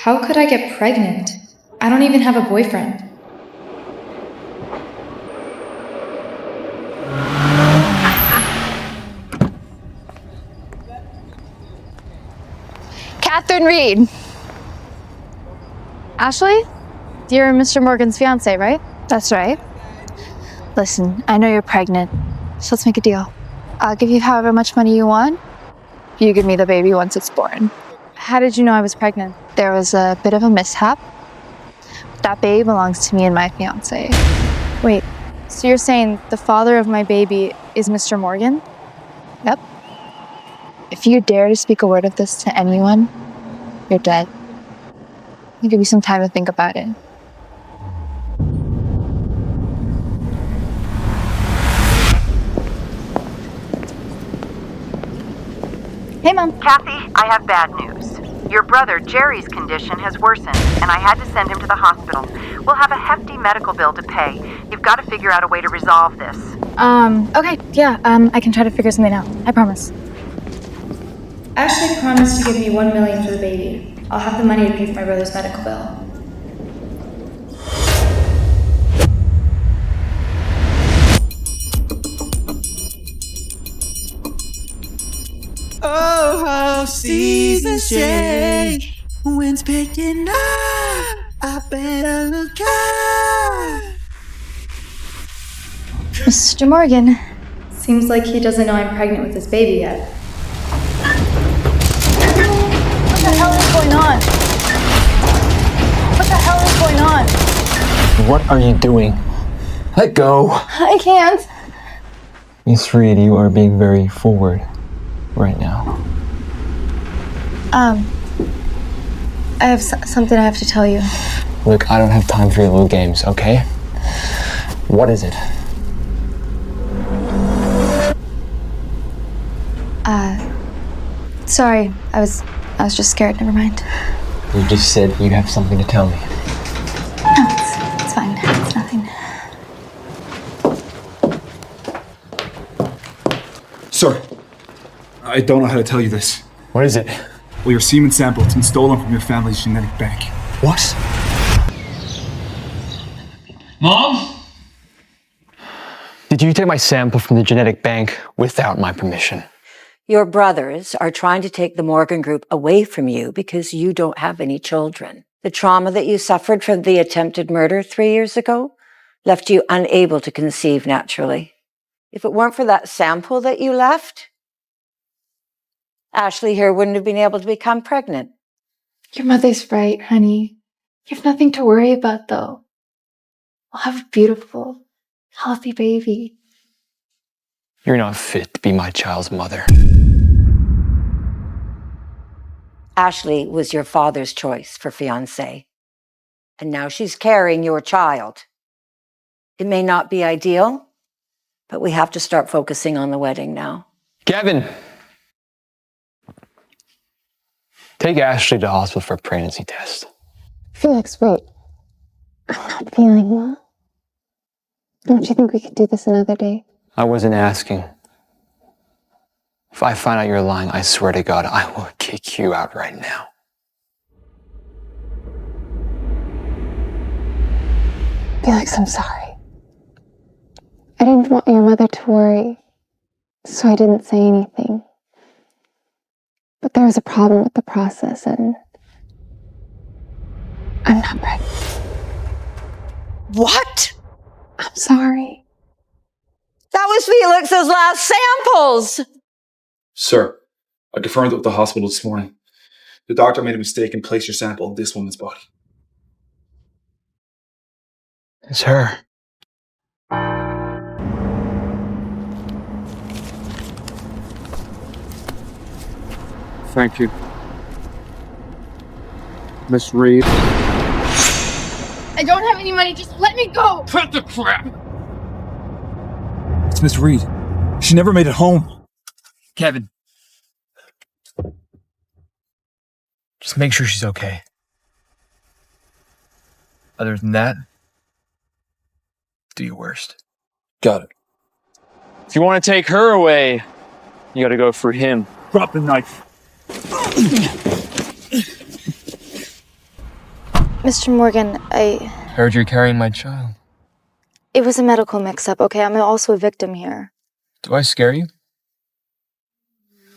How could I get pregnant? I don't even have a boyfriend. Katherine Reed. Ashley? You're Mr. Morgan's fiancée, right? That's right. Listen, I know you're pregnant, so let's make a deal. I'll give you however much money you want. You give me the baby once it's born. How did you know I was pregnant? There was a bit of a mishap. That baby belongs to me and my fiancé. Wait, so you're saying the father of my baby is Mr. Morgan? Yep. If you dare to speak a word of this to anyone, you're dead. I'll give you some time to think about it. Hey, Mom. Kathy, I have bad news. Your brother, Jerry's condition has worsened, and I had to send him to the hospital. We'll have a hefty medical bill to pay. You've got to figure out a way to resolve this. Okay, yeah, I can try to figure something out. I promise. Ashley promised to give me $1 million for the baby. I'll have the money to pay for my brother's medical bill. Oh, how seasons change. Wind's picking up. I better look out. Mr. Morgan. Seems like he doesn't know I'm pregnant with his baby yet. What the hell is going on? What the hell is going on? What are you doing? Let go! I can't. Miss Reed, you are being very forward right now. I have something I have to tell you. Look, I don't have time for your little games, okay? What is it? Sorry, I was just scared, never mind. You just said you have something to tell me. No, it's fine, it's nothing. Sir, I don't know how to tell you this. What is it? Well, your semen sample has been stolen from your family's genetic bank. What? Mom? Did you take my sample from the genetic bank without my permission? Your brothers are trying to take the Morgan Group away from you because you don't have any children. The trauma that you suffered from the attempted murder 3 years ago left you unable to conceive naturally. If it weren't for that sample that you left, Ashley here wouldn't have been able to become pregnant. Your mother's right, honey. You have nothing to worry about, though. We'll have a beautiful, healthy baby. You're not fit to be my child's mother. Ashley was your father's choice for fiancé, and now she's carrying your child. It may not be ideal, but we have to start focusing on the wedding now. Kevin! Take Ashley to the hospital for a pregnancy test. Felix, wait. I'm not feeling well. Don't you think we could do this another day? I wasn't asking. If I find out you're lying, I swear to God, I will kick you out right now. Felix, I'm sorry. I didn't want your mother to worry, so I didn't say anything. But there was a problem with the process, and I'm not pregnant. What? I'm sorry. That was Felix's last samples! Sir, I confirmed it with the hospital this morning. The doctor made a mistake and placed your sample in this woman's body. It's her. Thank you. Miss Reed. I don't have any money, just let me go! Cut the crap! It's Miss Reed. She never made it home. Kevin. Just make sure she's okay. Other than that, do your worst. Got it. If you want to take her away, you gotta go for him. Drop the knife. Mr. Morgan, Heard you're carrying my child. it was a medical mix-up, okay? I'm also a victim here. Do I scare you?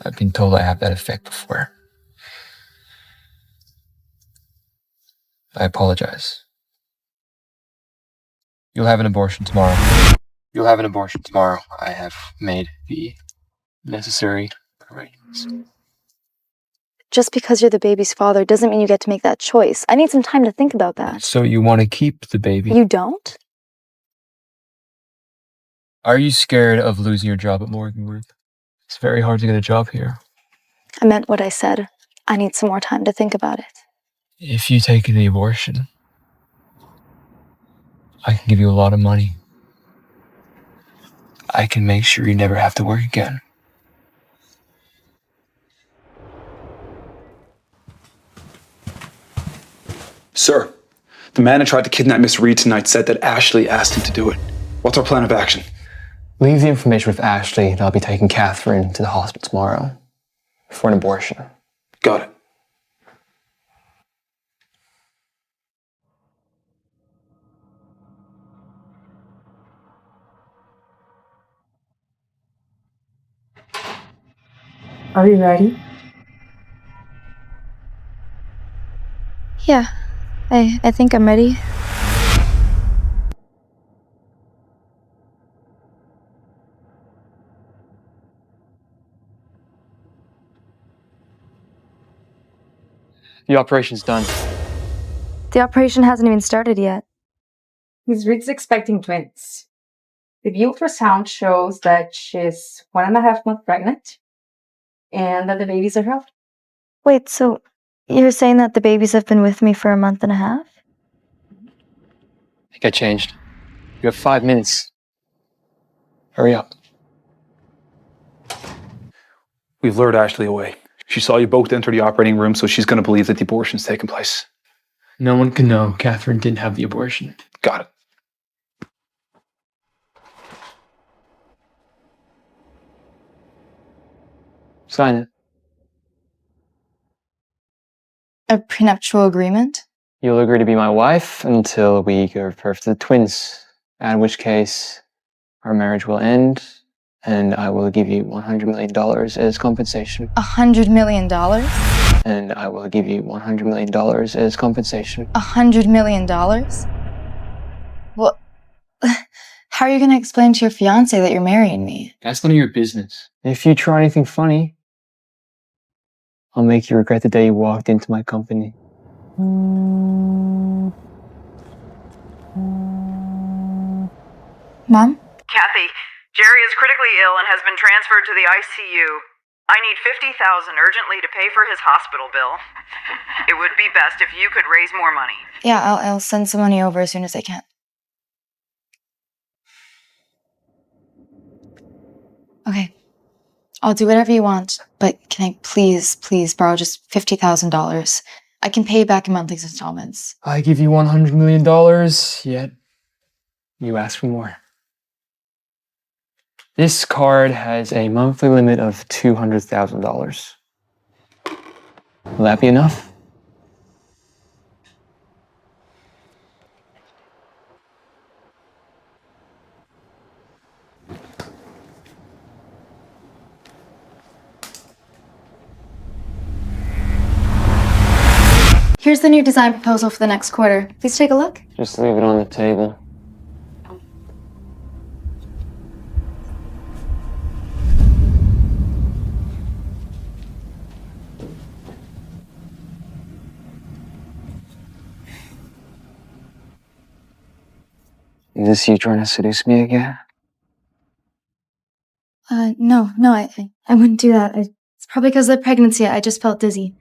I've been told I have that effect before. I apologize. You'll have an abortion tomorrow. You'll have an abortion tomorrow. I have made the necessary arrangements. Just because you're the baby's father doesn't mean you get to make that choice. I need some time to think about that. So you want to keep the baby? You don't? Are you scared of losing your job at Morgan? It's very hard to get a job here. I meant what I said. I need some more time to think about it. If you take the abortion, I can give you a lot of money. I can make sure you never have to work again. Sir, the man who tried to kidnap Miss Reed tonight said that Ashley asked him to do it. What's our plan of action? Leave the information with Ashley, and I'll be taking Katherine to the hospital tomorrow for an abortion. Got it. Are you ready? Yeah, I think I'm ready. The operation's done. The operation hasn't even started yet. Miss Reed's expecting twins. The ultrasound shows that she's 1.5 months pregnant and that the babies are healthy. Wait, so you're saying that the babies have been with me for a month and a half? I think I changed. You have 5 minutes. Hurry up. We've lured Ashley away. She saw you both enter the operating room, so she's going to believe that the abortion's taken place. No one can know Katherine didn't have the abortion. Got it. Sign it. A prenuptial agreement? You'll agree to be my wife until we give birth to the twins, in which case our marriage will end, and I will give you $100 million as compensation. $100 million? And I will give you $100 million as compensation. $100 million? Well, how are you going to explain to your fiancé that you're marrying me? That's none of your business. If you try anything funny, I'll make you regret the day you walked into my company. Mom? Kathy, Jerry is critically ill and has been transferred to the ICU. I need $50,000 urgently to pay for his hospital bill. It would be best if you could raise more money. Yeah, I'll send some money over as soon as I can. Okay. I'll do whatever you want, but can I please borrow just $50,000? I can pay you back in monthly installments. I give you $100 million, yet you ask for more. This card has a monthly limit of $200,000. Will that be enough? Here's the new design proposal for the next quarter. Please take a look. Just leave it on the table. Is this you trying to seduce me again? No, I wouldn't do that. It's probably because of the pregnancy. I just felt dizzy.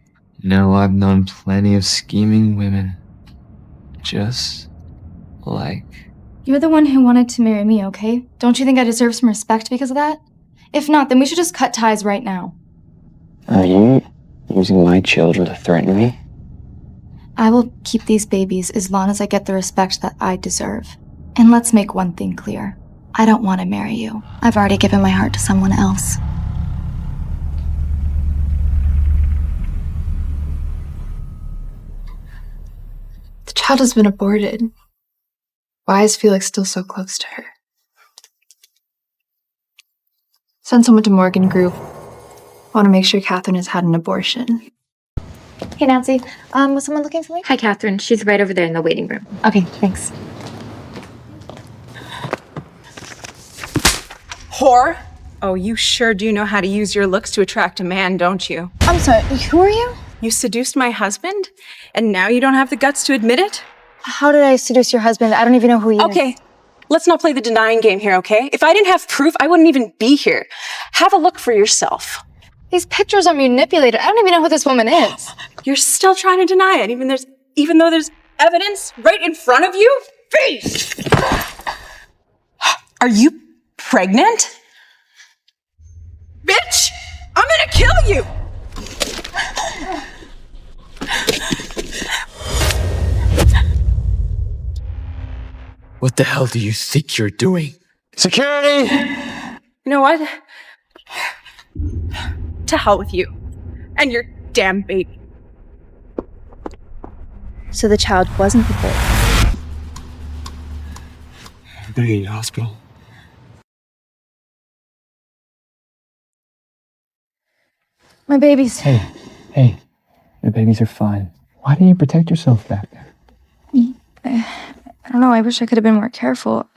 No, I've known plenty of scheming women. Just like... You're the one who wanted to marry me, okay? Don't you think I deserve some respect because of that? If not, then we should just cut ties right now. Are you using my children to threaten me? I will keep these babies as long as I get the respect that I deserve. And let's make one thing clear. I don't want to marry you. I've already given my heart to someone else. child has been aborted. Why is Felix still so close to her? Send someone to Morgan Group. I want to make sure Katherine has had an abortion. Hey, Nancy. Was someone looking for me? Hi, Katherine. She's right over there in the waiting room. Okay, thanks. Whore? Oh, you sure do know how to use your looks to attract a man, don't you? I'm sorry, who are you? You seduced my husband, and now you don't have the guts to admit it? How did I seduce your husband? I don't even know who he is. Okay, let's not play the denying game here, okay? If I didn't have proof, I wouldn't even be here. Have a look for yourself. These pictures are manipulated. I don't even know who this woman is. You're still trying to deny it, even though there's evidence right in front of you? Face! Are you pregnant? Bitch! I'm gonna kill you! What the hell do you think you're doing? Security! You know what? To hell with you. And your damn baby. So the child wasn't the boy. I'm gonna get you to the hospital. My babies. Hey, the babies are fine. Why didn't you protect yourself back there? I don't know. I wish I could have been more careful.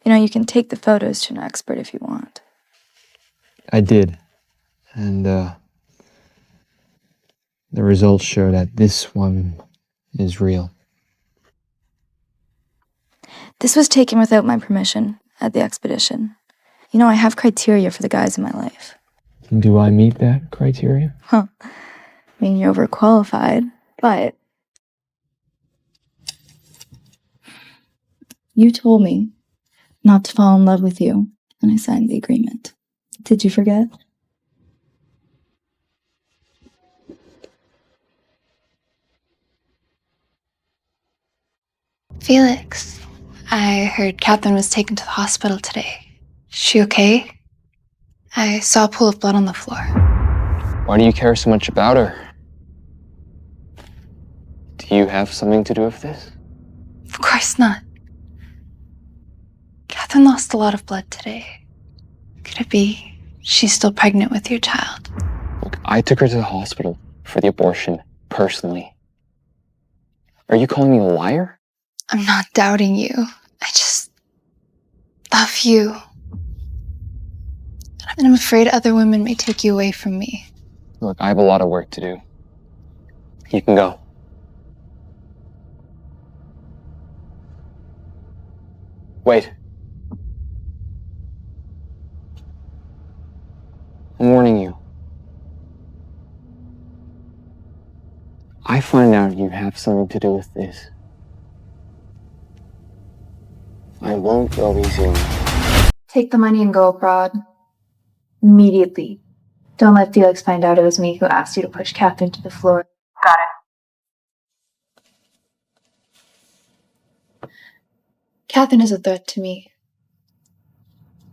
You can take the photos to an expert if you want. I did. And the results show that this one is real. This was taken without my permission at the expedition. I have criteria for the guys in my life. Do I meet that criteria? You're overqualified, but you told me not to fall in love with you, and I signed the agreement. Did you forget? Felix, I heard Katherine was taken to the hospital today. Is she okay? I saw a pool of blood on the floor. Why do you care so much about her? Do you have something to do with this? Of course not. Katherine lost a lot of blood today. Could it be she's still pregnant with your child? Look, I took her to the hospital for the abortion, personally. Are you calling me a liar? I'm not doubting you. I just love you. And I'm afraid other women may take you away from me. Look, I have a lot of work to do. You can go. Wait. I'm warning you. I find out you have something to do with this. I won't go easy on you. Take the money and go abroad. Immediately. Don't let Felix find out it was me who asked you to push Katherine to the floor. Got it. Katherine is a threat to me.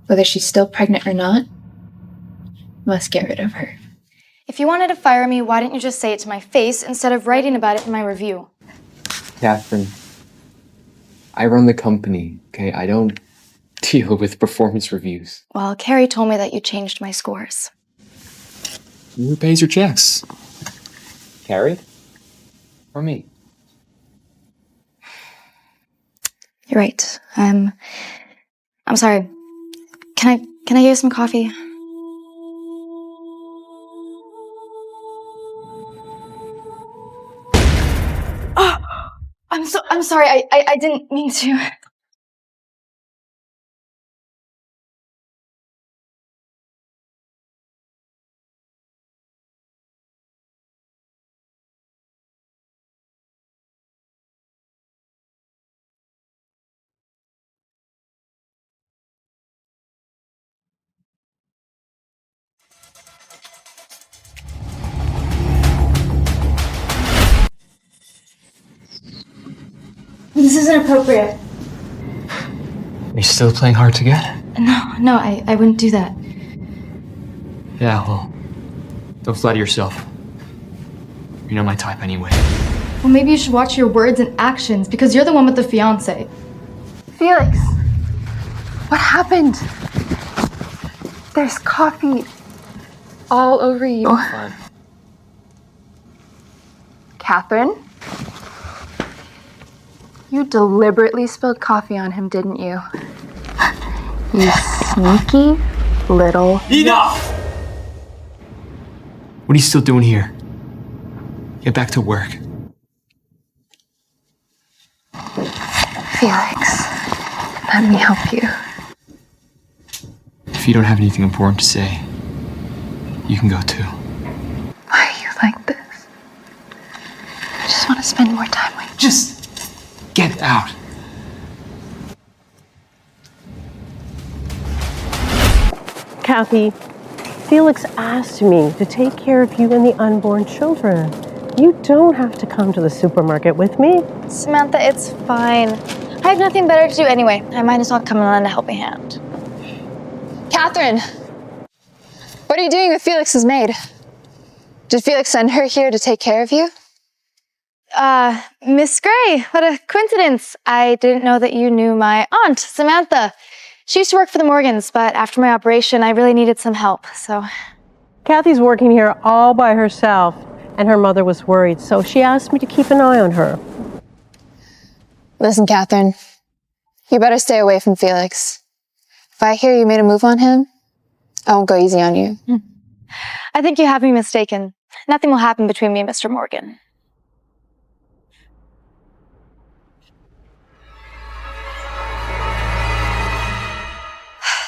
Whether she's still pregnant or not, must get rid of her. If you wanted to fire me, why didn't you just say it to my face instead of writing about it in my review? Katherine, I run the company, okay? I don't deal with performance reviews. Well, Carrie told me that you changed my scores. Who pays your checks? Carrie? Or me? You're right. I'm sorry. Can I get you some coffee? Oh, I'm sorry. I didn't mean to. This isn't appropriate. Are you still playing hard to get? No, I wouldn't do that. Yeah, well, Don't flatter yourself. You're not my type anyway. Well, maybe you should watch your words and actions because you're the one with the fiancé. Felix, what happened? There's coffee all over you. Fine. Katherine? You deliberately spilled coffee on him, didn't you? You sneaky little... Enough! What are you still doing here? Get back to work. Felix, let me help you. If you don't have anything important to say, you can go too. Why are you like this? I just want to spend more time with you. Just get out. Kathy, Felix asked me to take care of you and the unborn children. You don't have to come to the supermarket with me. Samantha, it's fine. I have nothing better to do anyway. I might as well come and lend a helping hand. Katherine! What are you doing with Felix's maid? Did Felix send her here to take care of you? Miss Gray, what a coincidence. I didn't know that you knew my aunt, Samantha. She used to work for the Morgans, but after my operation, I really needed some help, so... Kathy's working here all by herself, and her mother was worried, so she asked me to keep an eye on her. Listen, Katherine, you better stay away from Felix. If I hear you made a move on him, I won't go easy on you. I think you have me mistaken. Nothing will happen between me and Mr. Morgan.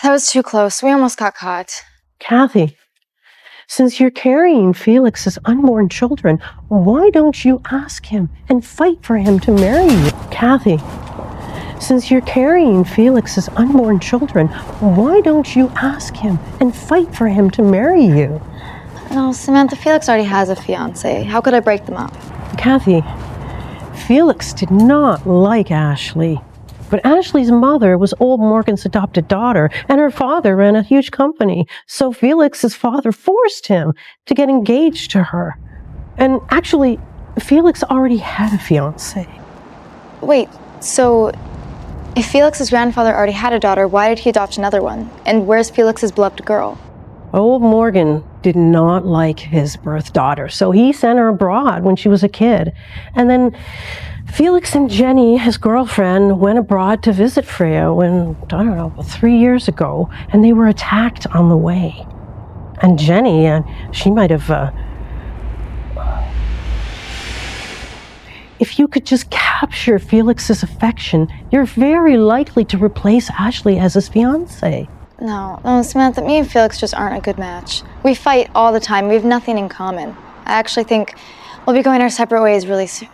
That was too close. We almost got caught. Kathy, since you're carrying Felix's unborn children, why don't you ask him and fight for him to marry you? Kathy, since you're carrying Felix's unborn children, why don't you ask him and fight for him to marry you? No, Samantha, Felix already has a fiancé. How could I break them up? Kathy, Felix did not like Ashley. But Ashley's mother was old Morgan's adopted daughter, and her father ran a huge company. So Felix's father forced him to get engaged to her. And actually, Felix already had a fiancée. Wait, so if Felix's grandfather already had a daughter, why did he adopt another one? And where's Felix's beloved girl? Old Morgan did not like his birth daughter, so he sent her abroad when she was a kid. And then Felix and Jenny, his girlfriend, went abroad to visit Freya when, I don't know, 3 years ago, and they were attacked on the way. And Jenny, she might have... If you could just capture Felix's affection, you're very likely to replace Ashley as his fiancée. No, Samantha, me and Felix just aren't a good match. We fight all the time. We have nothing in common. I actually think we'll be going our separate ways really soon.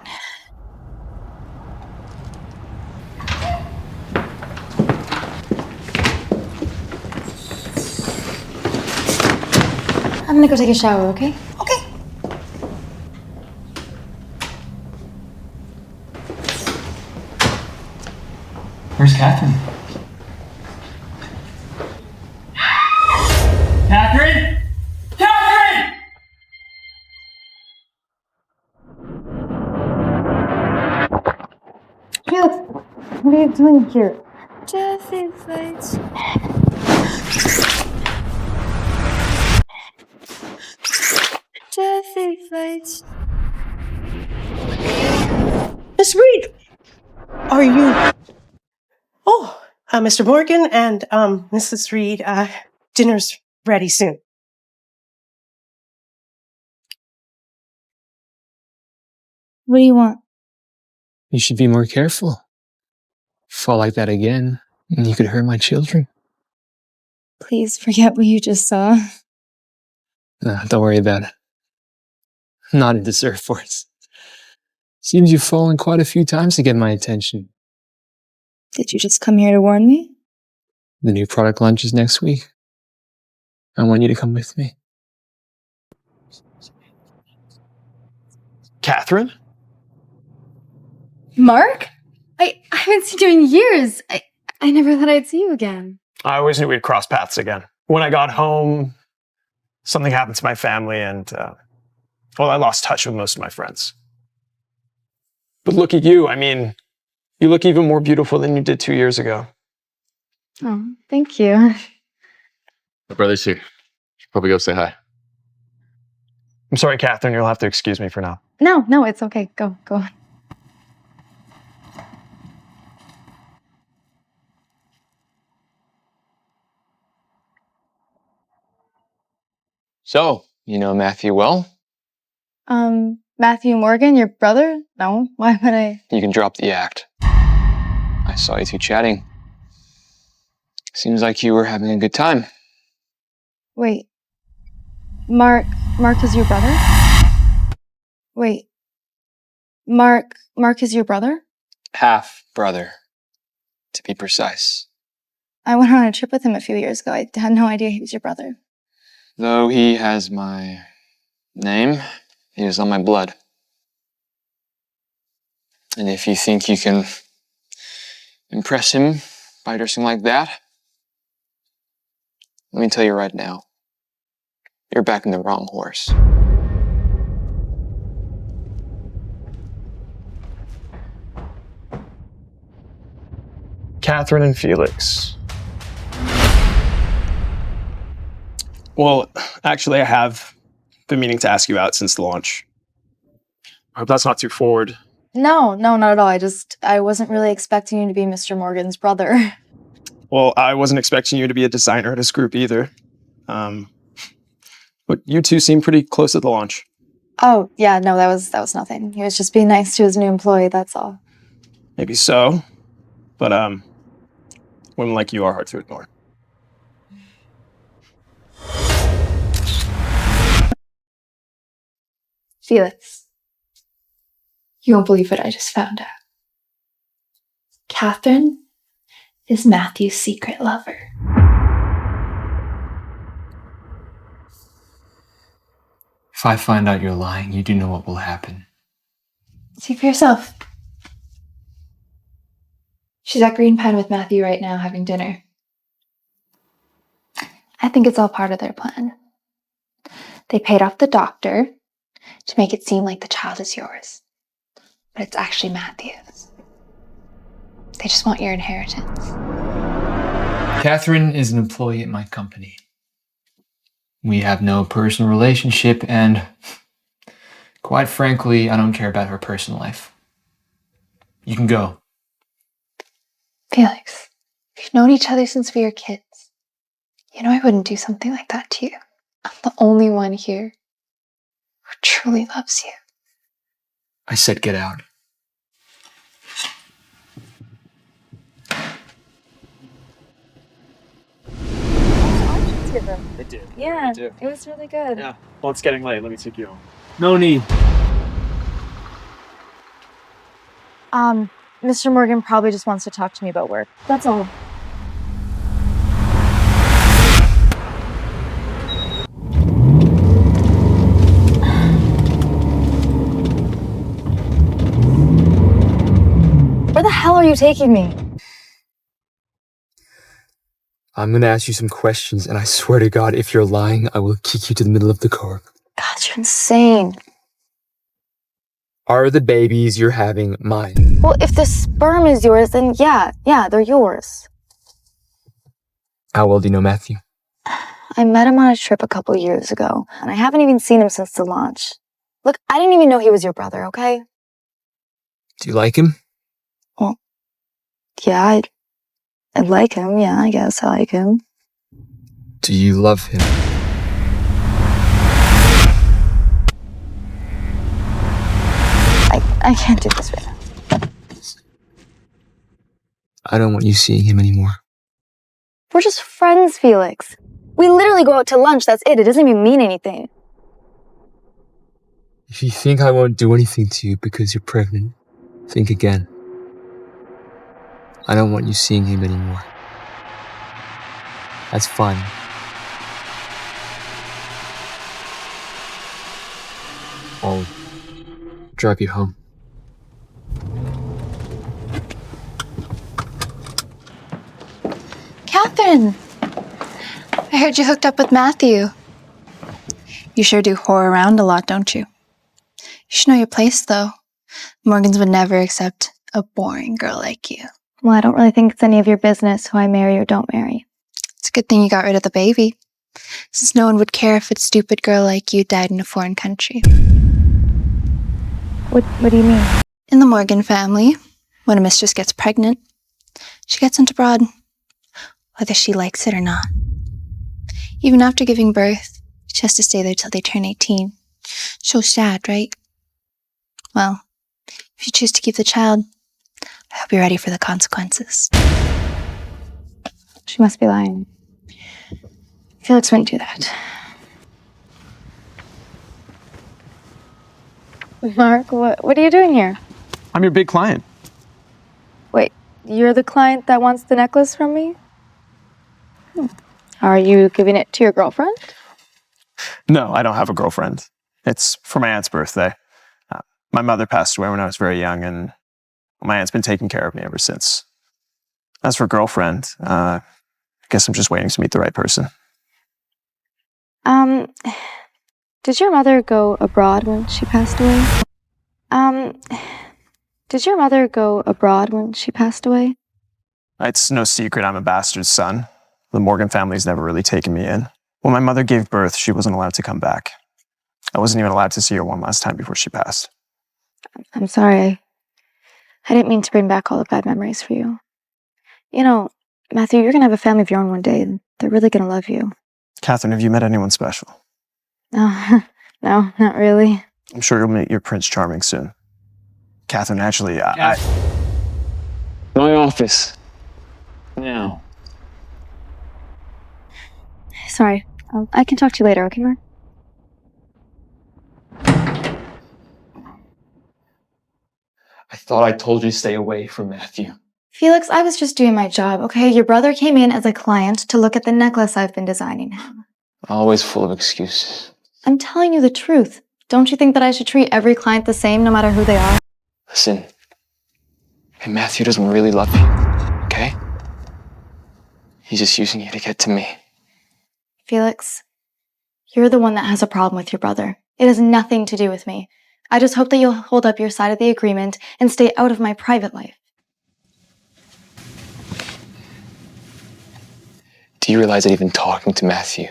I'm gonna go take a shower, okay? Okay. Where's Katherine? Katherine! Katherine! Felix, what are you doing here? Jesse, please. Jesse, please. Miss Reed, are you... Oh, Mr. Morgan and Mrs. Reed, dinner's ready soon. What do you want? You should be more careful. Fall like that again, and you could hurt my children. Please forget what you just saw. Nah, don't worry about it. Not into surfboards. Seems you've fallen quite a few times to get my attention. Did you just come here to warn me? The new product launches next week. I want you to come with me. Katherine? Mark? I haven't seen you in years. I never thought I'd see you again. I always knew we'd cross paths again. When I got home, something happened to my family and, well, I lost touch with most of my friends. But look at you. I mean, you look even more beautiful than you did 2 years ago. Oh, thank you. My brother's here. Should probably go say hi. I'm sorry, Catherine, you'll have to excuse me for now. No, it's okay. Go on. So, you know Matthew well? Matthew Morgan, your brother? No, why would I? You can drop the act. I saw you two chatting. Seems like you were having a good time. Wait. Mark is your brother? Wait. Mark is your brother? Half brother, to be precise. I went on a trip with him a few years ago. I had no idea he was your brother. Though he has my name, he is on my blood. And if you think you can impress him by dressing like that, let me tell you right now, you're backing the wrong horse. Katherine and Felix. Well, actually, I have been meaning to ask you out since the launch. I hope that's not too forward. No, not at all. I wasn't really expecting you to be Mr. Morgan's brother. Well, I wasn't expecting you to be a designer at his group either. But you two seem pretty close at the launch. Oh, yeah, no, that was nothing. He was just being nice to his new employee, that's all. Maybe so, but women like you are hard to ignore. Felix, you won't believe what I just found out. Katherine is Matthew's secret lover. If I find out you're lying, you do know what will happen. See for yourself. She's at Green Pine with Matthew right now having dinner. I think it's all part of their plan. They paid off the doctor to make it seem like the child is yours. But it's actually Matthew's. They just want your inheritance. Katherine is an employee at my company. We have no personal relationship, and quite frankly, I don't care about her personal life. You can go. Felix, we've known each other since we were kids. You know I wouldn't do something like that to you. I'm the only one here who truly loves you. I said get out. They did. Yeah, They do. it was really good. Yeah. Well, it's getting late. Let me take you home. No need. Mr. Morgan probably just wants to talk to me about work. That's all. Where the hell are you taking me? I'm gonna ask you some questions, and I swear to God, if you're lying, I will kick you to the middle of the car. God, you're insane. Are the babies you're having mine? Well, if the sperm is yours, then yeah, they're yours. How well do you know Matthew? I met him on a trip a couple years ago, and I haven't even seen him since the launch. Look, I didn't even know he was your brother, okay? Do you like him? Well, yeah, I like him. Yeah, I guess I like him. Do you love him? I can't do this right now. I don't want you seeing him anymore. We're just friends, Felix. We literally go out to lunch, that's it. It doesn't even mean anything. If you think I won't do anything to you because you're pregnant, think again. I don't want you seeing him anymore. That's fine. I'll drive you home. Katherine! I heard you hooked up with Matthew. You sure do whore around a lot, don't you? You should know your place, though. Morgans would never accept a boring girl like you. Well, I don't really think it's any of your business who I marry or don't marry. It's a good thing you got rid of the baby, since no one would care if a stupid girl like you died in a foreign country. What do you mean? In the Morgan family, when a mistress gets pregnant, she gets sent abroad, whether she likes it or not. Even after giving birth, she has to stay there till they turn 18. So sad, right? Well, if you choose to keep the child, I hope you're ready for the consequences. She must be lying. Felix wouldn't do that. Mark, what are you doing here? I'm your big client. Wait, you're the client that wants the necklace from me? Are you giving it to your girlfriend? No, I don't have a girlfriend. It's for my aunt's birthday. My mother passed away when I was very young, and my aunt's been taking care of me ever since. As for girlfriend, I guess I'm just waiting to meet the right person. Did your mother go abroad when she passed away? Did your mother go abroad when she passed away? It's no secret I'm a bastard son. The Morgan family's never really taken me in. When my mother gave birth, she wasn't allowed to come back. I wasn't even allowed to see her one last time before she passed. I'm sorry. I didn't mean to bring back all the bad memories for you. You know, Matthew, you're gonna have a family of your own one day, and they're really gonna love you. Catherine, have you met anyone special? No, no, not really. I'm sure you'll meet your Prince Charming soon. Catherine, actually, My office. Now. Sorry. I can talk to you later, okay, Mark? I thought I told you to stay away from Matthew. Felix, I was just doing my job, okay? Your brother came in as a client to look at the necklace I've been designing him. Always full of excuses. I'm telling you the truth. Don't you think that I should treat every client the same, no matter who they are? Listen, Matthew doesn't really love you, okay? He's just using you to get to me. Felix, you're the one that has a problem with your brother. It has nothing to do with me. I just hope that you'll hold up your side of the agreement and stay out of my private life. Do you realize that even talking to Matthew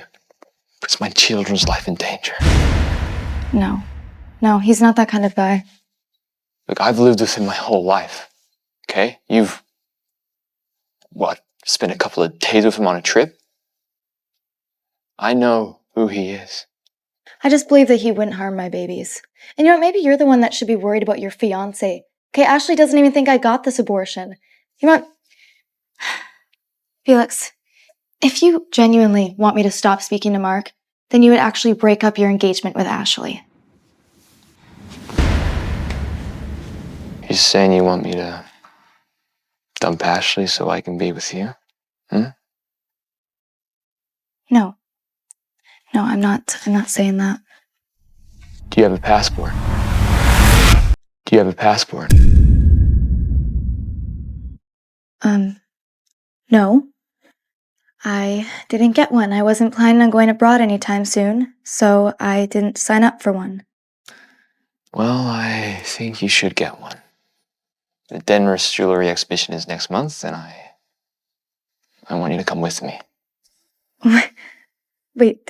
puts my children's life in danger? No, he's not that kind of guy. Look, I've lived with him my whole life, okay? You've, spent a couple of days with him on a trip? I know who he is. I just believe that he wouldn't harm my babies. And you know what, maybe you're the one that should be worried about your fiancé. Okay, Ashley doesn't even think I got this abortion. You know what? Felix, if you genuinely want me to stop speaking to Mark, then you would actually break up your engagement with Ashley. You're saying you want me to dump Ashley so I can be with you? No, I'm not saying that. Do you have a passport? Do you have a passport? No. I didn't get one. I wasn't planning on going abroad anytime soon, so I didn't sign up for one. Well, I think you should get one. The Denver's jewelry exhibition is next month, and I want you to come with me. Wait,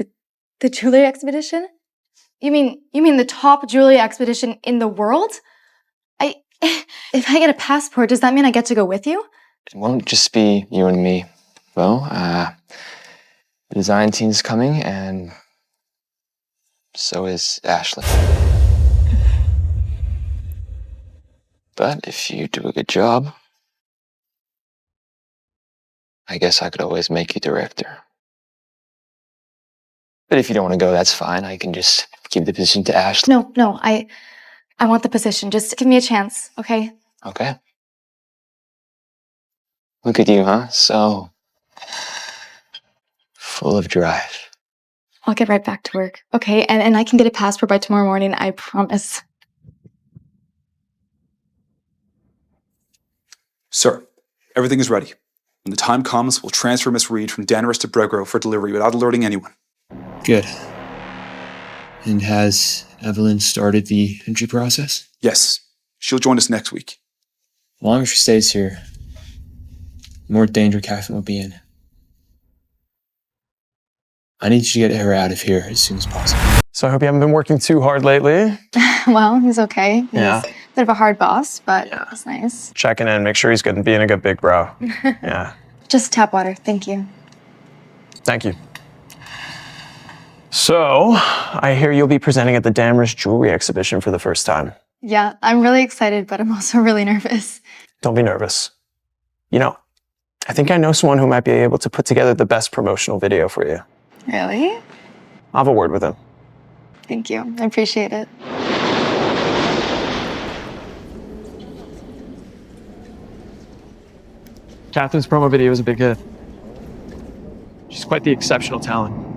the jewelry expedition? You mean the top jewelry expedition in the world? If I get a passport, does that mean I get to go with you? It won't just be you and me. Well, the design team's coming, and so is Ashley. But if you do a good job, I guess I could always make you director. But if you don't want to go, that's fine. I can just give the position to Ashley. No, I want the position. Just give me a chance, okay? Okay. Look at you, huh? So full of drive. I'll get right back to work, okay? And I can get a passport by tomorrow morning, I promise. Sir, everything is ready. When the time comes, we'll transfer Miss Reed from Danvers to Bregro for delivery without alerting anyone. Good. And has Evelyn started the entry process? Yes. She'll join us next week. As long as she stays here, the more danger Katherine will be in. I need you to get her out of here as soon as possible. So I hope you haven't been working too hard lately. Well, he's okay. He's Yeah. a bit of a hard boss, but it's nice. Checking in, make sure he's good and being a good big bro. Yeah. Just tap water, thank you. Thank you. So, I hear you'll be presenting at the Damrus Jewelry Exhibition for the first time. Yeah, I'm really excited, but I'm also really nervous. Don't be nervous. You know, I think I know someone who might be able to put together the best promotional video for you. Really? I'll have a word with him. Thank you. I appreciate it. Catherine's promo video was a big hit. She's quite the exceptional talent.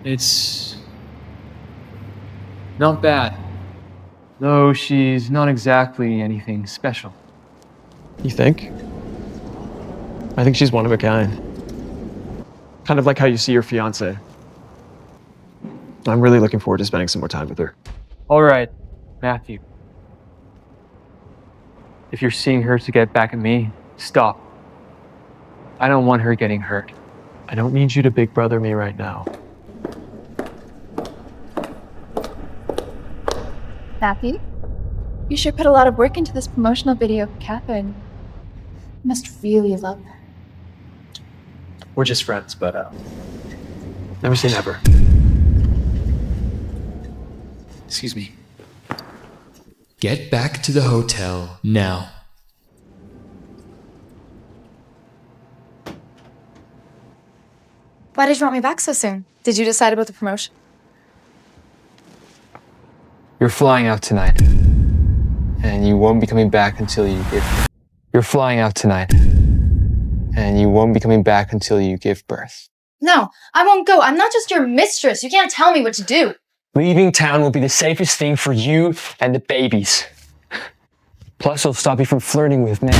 It's not bad. Though she's not exactly anything special. You think? I think she's one of a kind. Kind of like how you see your fiancée. I'm really looking forward to spending some more time with her. All right, Matthew. If you're seeing her to get back at me, stop. I don't want her getting hurt. I don't need you to big brother me right now. Matthew, you sure put a lot of work into this promotional video for Katherine. You must really love her. We're just friends, but never say never. Excuse me. Get back to the hotel now. Why did you want me back so soon? Did you decide about the promotion? You're flying out tonight. And you won't be coming back until you give... You're flying out tonight. And you won't be coming back until you give birth. No, I won't go. I'm not just your mistress. You can't tell me what to do. Leaving town will be the safest thing for you and the babies. Plus, it'll stop you from flirting with men.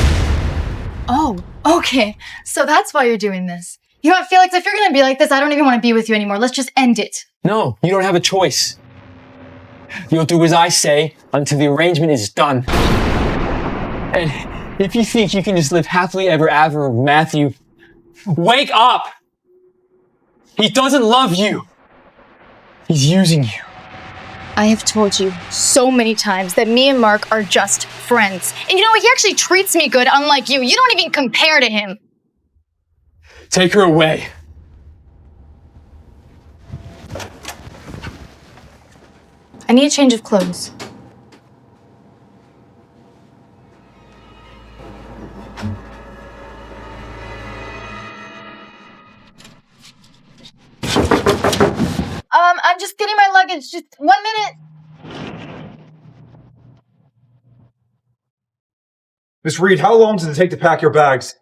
Oh, okay. So that's why you're doing this. You know what, Felix? If you're gonna be like this, I don't even want to be with you anymore. Let's just end it. No, you don't have a choice. You'll do as I say until the arrangement is done. And if you think you can just live happily ever after with Matthew, wake up! He doesn't love you. He's using you. I have told you so many times that me and Mark are just friends. And you know what? He actually treats me good, unlike you. You don't even compare to him. Take her away. I need a change of clothes. I'm just getting my luggage. Just 1 minute. Miss Reed, how long does it take to pack your bags?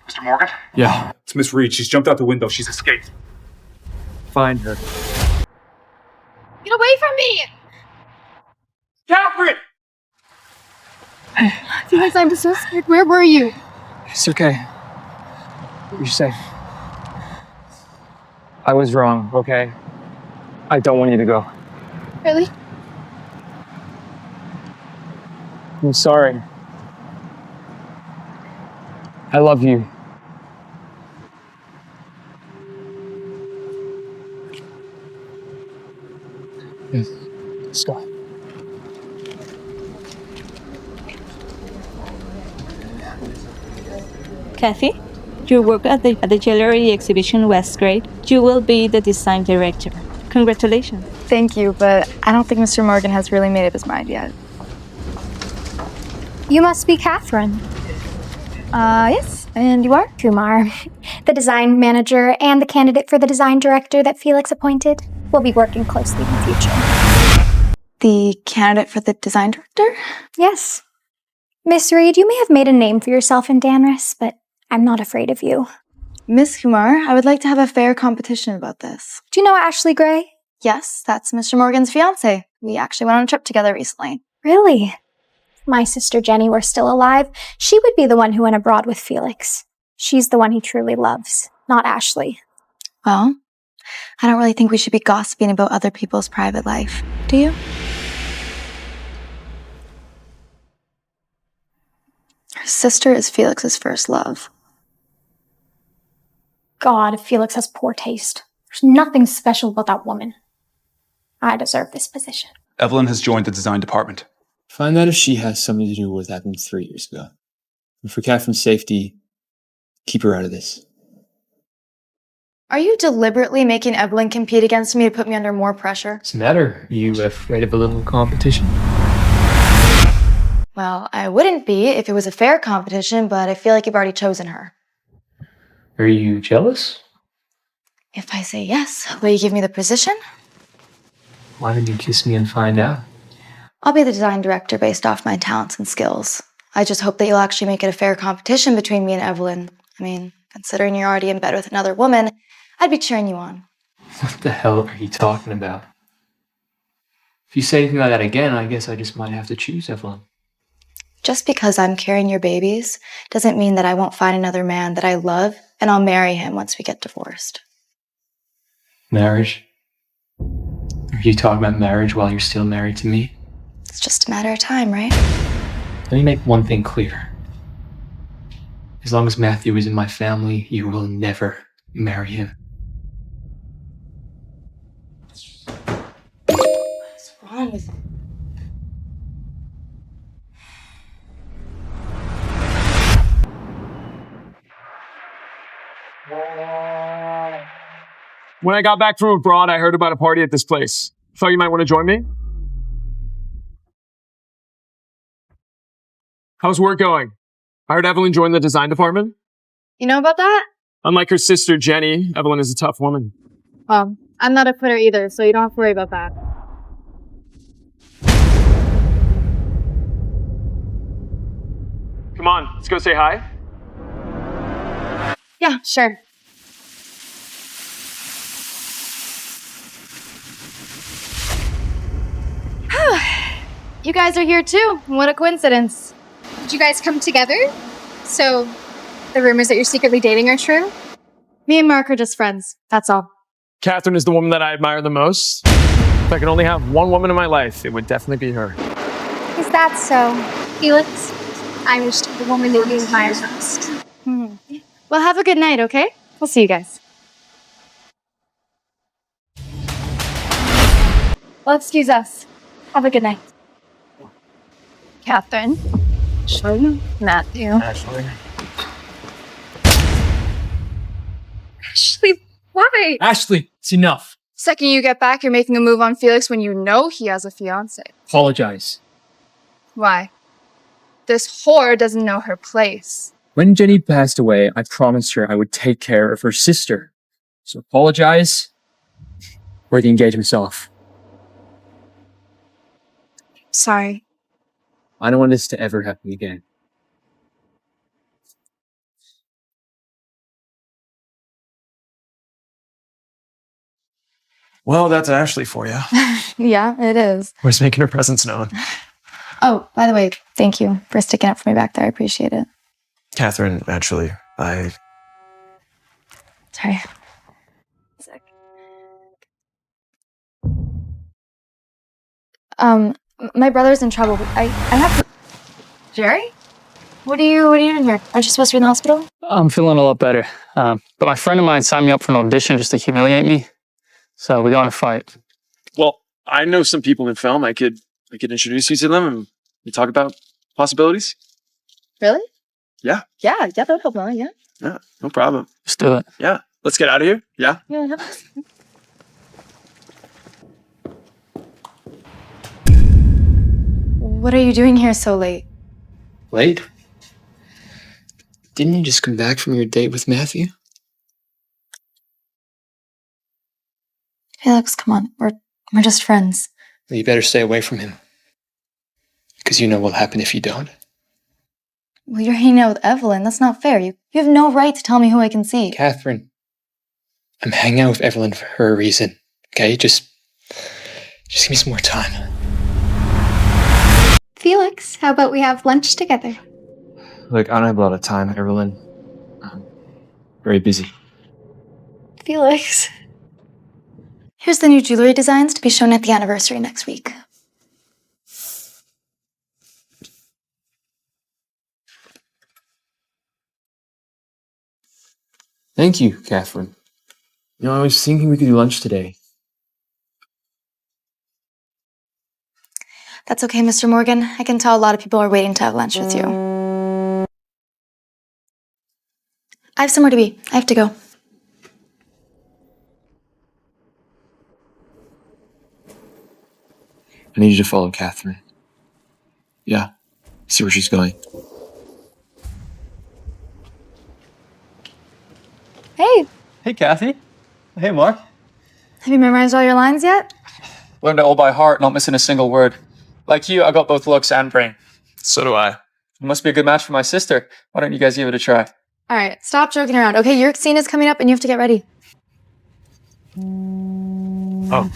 Mr. Morgan? Yeah. It's Miss Reed. She's jumped out the window. She's escaped. Find her. Get away from me! Katherine! Felix, I'm so scared. Where were you? It's okay. You're safe. I was wrong, okay? I don't want you to go. Really? I'm sorry. I love you. Yes. Let's go. Kathy, your work at the jewelry exhibition was great. You will be the design director. Congratulations. Thank you, but I don't think Mr. Morgan has really made up his mind yet. You must be Katherine. Yes. And you are? Kumar, the design manager and the candidate for the design director that Felix appointed. We'll be working closely in the future. The candidate for the design director? Yes. Miss Reed, you may have made a name for yourself in Damrus, but I'm not afraid of you. Miss Kumar, I would like to have a fair competition about this. Do you know Ashley Gray? Yes, that's Mr. Morgan's fiancée. We actually went on a trip together recently. Really? If my sister Jenny were still alive, she would be the one who went abroad with Felix. She's the one he truly loves, not Ashley. Well, I don't really think we should be gossiping about other people's private life. Do you? Her sister is Felix's first love. God, Felix has poor taste. There's nothing special about that woman. I deserve this position. Evelyn has joined the design department. Find out if she has something to do with what happened 3 years ago. And for Catherine's safety, keep her out of this. Are you deliberately making Evelyn compete against me to put me under more pressure? What's the matter? Are you afraid of a little competition? Well, I wouldn't be if it was a fair competition, but I feel like you've already chosen her. Are you jealous? If I say yes, will you give me the position? Why don't you kiss me and find out? I'll be the design director based off my talents and skills. I just hope that you'll actually make it a fair competition between me and Evelyn. I mean, considering you're already in bed with another woman, I'd be cheering you on. What the hell are you talking about? If you say anything like that again, I guess I just might have to choose Evelyn. Just because I'm carrying your babies doesn't mean that I won't find another man that I love and I'll marry him once we get divorced. Marriage? Are you talking about marriage while you're still married to me? It's just a matter of time, right? Let me make one thing clear. As long as Matthew is in my family, you will never marry him. What's wrong with you? When I got back from abroad, I heard about a party at this place. Thought you might want to join me? How's work going? I heard Evelyn joined the design department. You know about that? Unlike her sister, Jenny, Evelyn is a tough woman. Well, I'm not a quitter either, so you don't have to worry about that. Come on, let's go say hi. Yeah, sure. You guys are here too. What a coincidence. Did you guys come together? So, the rumors that you're secretly dating are true? Me and Mark are just friends. That's all. Catherine is the woman that I admire the most. If I could only have one woman in my life, it would definitely be her. Is that so, Felix? I wish to be the woman that you admire most. Well, have a good night, okay? We'll see you guys. Well, excuse us. Have a good night. Catherine. Matthew. Ashley. Ashley, why? Ashley, it's enough. Second you get back, you're making a move on Felix when you know he has a fiancé. Apologize. Why? This whore doesn't know her place. When Jenny passed away, I promised her I would take care of her sister. So apologize, or the engagement's off. Sorry. I don't want this to ever happen again. Well, that's Ashley for you. Yeah, it is. We're just making her presence known. Oh, by the way, thank you for sticking up for me back there. I appreciate it. Catherine, actually, Sorry. My brother's in trouble. I have to... Jerry? What are you doing here? Aren't you supposed to be in the hospital? I'm feeling a lot better. But my friend of mine signed me up for an audition just to humiliate me. So we got in a fight. well, I know some people in film. I could introduce you to them and we talk about possibilities. Really? Yeah. Yeah, that would help out, yeah. Yeah, no problem. Let's do it. Yeah, let's get out of here. Yeah. Yeah. What are you doing here so late? Late? Didn't you just come back from your date with Matthew? Felix, come on. We're just friends. Well, you better stay away from him. Because you know what'll happen if you don't. Well, you're hanging out with Evelyn. That's not fair. You have no right to tell me who I can see. Catherine, I'm hanging out with Evelyn for her reason. Okay? Just give me some more time. Felix, how about we have lunch together? Look, I don't have a lot of time, Evelyn. Very busy. Felix. Here's the new jewelry designs to be shown at the anniversary next week. Thank you, Katherine. You know, I was thinking we could do lunch today. That's okay, Mr. Morgan. I can tell a lot of people are waiting to have lunch with you. I have somewhere to be. I have to go. I need you to follow Katherine. Yeah, see where she's going. Hey, Hey, Kathy. Hey, Mark. have you memorized all your lines yet? Learned it all by heart, not missing a single word. Like you, I got both looks and brain. So do I. It must be a good match for my sister. Why don't you guys give it a try? All right, stop joking around. Okay, your scene is coming up and you have to get ready. Oh.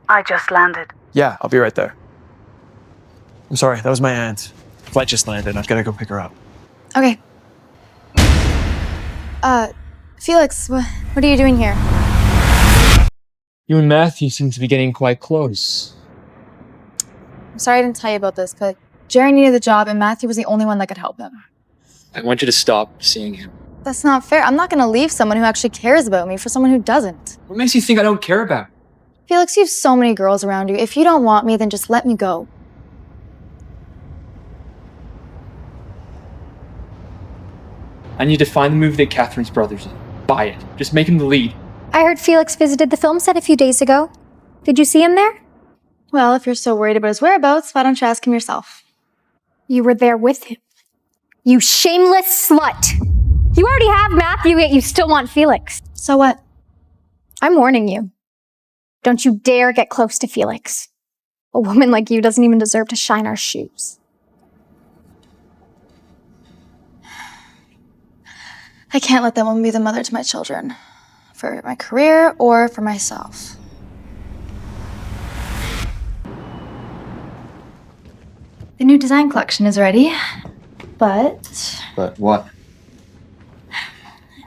I just landed. Yeah, I'll be right there. I'm sorry, that was my aunt. Flight just landed. I've got to go pick her up. Okay. Felix, what are you doing here? You and Matthew seem to be getting quite close. I'm sorry I didn't tell you about this, but Jerry needed the job and Matthew was the only one that could help him. I want you to stop seeing him. That's not fair. I'm not gonna leave someone who actually cares about me for someone who doesn't. What makes you think I don't care about? Felix, you have so many girls around you. If you don't want me, then just let me go. I need to find the movie that Catherine's brother's in. Buy it. Just make him the lead. I heard Felix visited the film set a few days ago. Did you see him there? Well, if you're so worried about his whereabouts, why don't you ask him yourself? You were there with him. You shameless slut! You already have Matthew, yet you still want Felix. So what? I'm warning you. Don't you dare get close to Felix. A woman like you doesn't even deserve to shine our shoes. I can't let that woman be the mother to my children. For my career or for myself. The new design collection is ready, but But what?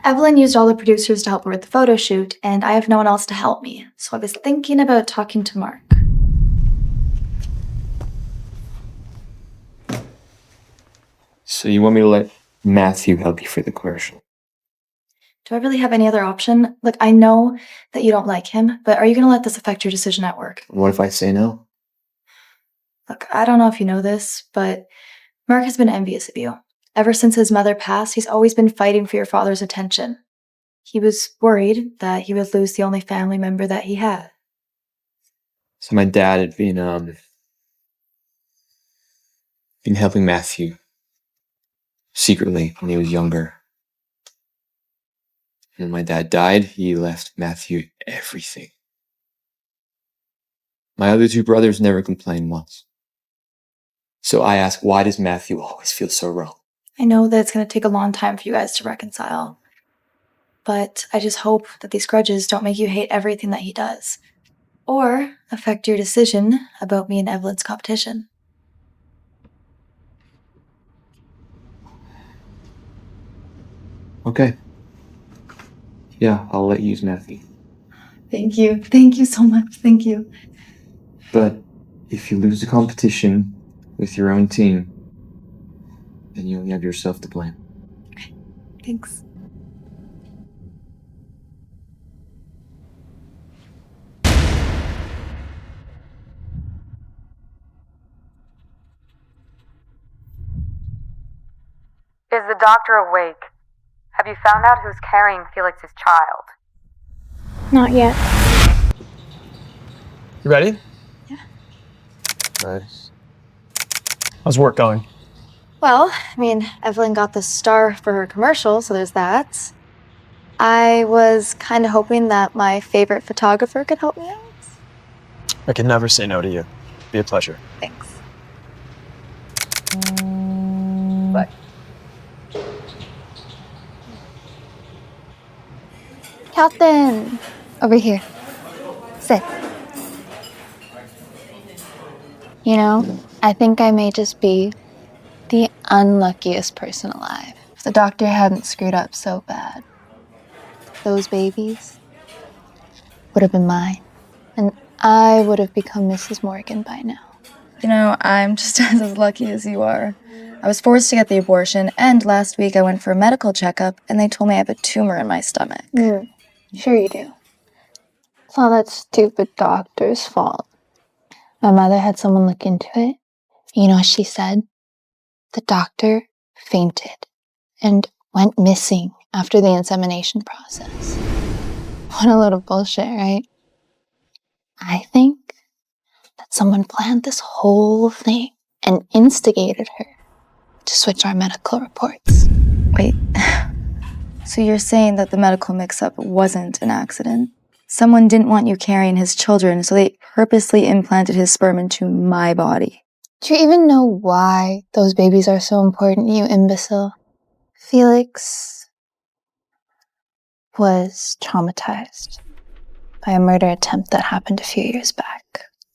Evelyn used all the producers to help her with the photo shoot, and I have no one else to help me. So I was thinking about talking to Mark. So you want me to let Matthew help you for the commercial? Do I really have any other option? Look, I know that you don't like him, but are you going to let this affect your decision at work? What if I say no? Look, I don't know if you know this, but Mark has been envious of you. Ever since his mother passed, he's always been fighting for your father's attention. He was worried that he would lose the only family member that he had. So my dad had been helping Matthew secretly when he was younger. When my dad died, he left Matthew everything. My other two brothers never complained once. So I ask, why does Matthew always feel so wrong? I know that it's going to take a long time for you guys to reconcile. But I just hope that these grudges don't make you hate everything that he does. Or affect your decision about me and Evelyn's competition. Okay. Yeah, I'll let you use Matthew. Thank you. Thank you so much. Thank you. But if you lose the competition with your own team, then you only have yourself to blame. Thanks. Is the doctor awake? Have you found out who's carrying Felix's child? Not yet. You ready? Nice. How's work going? Well, I mean, Evelyn got the star for her commercial, so there's that. I was kind of hoping that my favorite photographer could help me out. I can never say no to you. Be a pleasure. Thanks. Bye. Katherine, over here. Sit. You know, I think I may just be the unluckiest person alive. the doctor hadn't screwed up so bad, those babies would have been mine. And I would have become Mrs. Morgan by now. You know, I'm just as lucky as you are. I was forced to get the abortion, and last week I went for a medical checkup, and they told me I have a tumor in my stomach. Sure you do. It's all that stupid doctor's fault. My mother had someone look into it. You know what she said? The doctor fainted and went missing after the insemination process. What a load of bullshit, right? I think that someone planned this whole thing and instigated her to switch our medical reports. Wait, so you're saying that the medical mix-up wasn't an accident? Someone didn't want you carrying his children, so they purposely implanted his sperm into my body. Do you even know why those babies are so important, you imbecile? Felix was traumatized by a murder attempt that happened a few years back.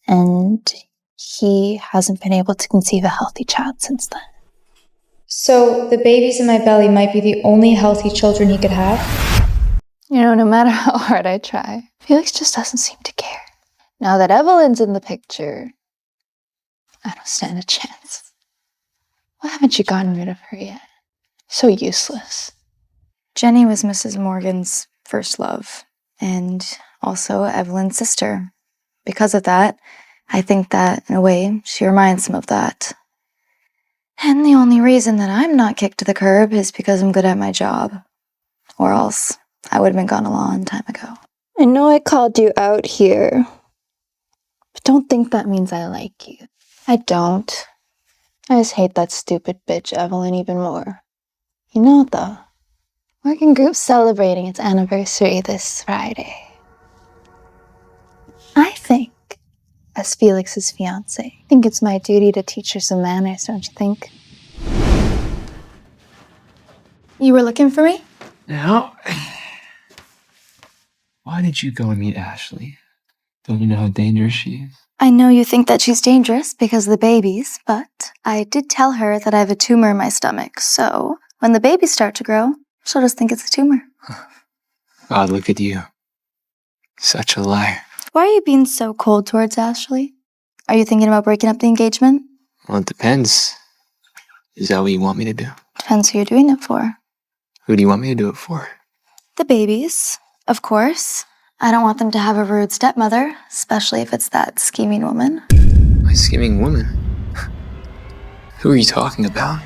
And he hasn't been able to conceive a healthy child since then. So the babies in my belly might be the only healthy children he could have? You know, no matter how hard I try, Felix just doesn't seem to care. Now that Evelyn's in the picture, I don't stand a chance. Why haven't you gotten rid of her yet? So useless. Jenny was Mrs. Morgan's first love, and also Evelyn's sister. Because of that, I think that, in a way, she reminds him of that. And the only reason that I'm not kicked to the curb is because I'm good at my job. Or else I would have been gone a long time ago. I know I called you out here, but don't think that means I like you. I don't. I just hate that stupid bitch Evelyn even more. You know though, Morgan Group's celebrating its anniversary this Friday. I think, as Felix's fiancée, I think it's my duty to teach her some manners, don't you think? You were looking for me? Now, why did you go and meet Ashley? Don't you know how dangerous she is? I know you think that she's dangerous because of the babies, but I did tell her that I have a tumor in my stomach, so when the babies start to grow, she'll just think it's a tumor. God, look at you. Such a liar. Why are you being so cold towards Ashley? Are you thinking about breaking up the engagement? Well, it depends. Is that what you want me to do? Depends who you're doing it for. Who do you want me to do it for? The babies, of course. I don't want them to have a rude stepmother, especially if it's that scheming woman. My scheming woman? Who are you talking about?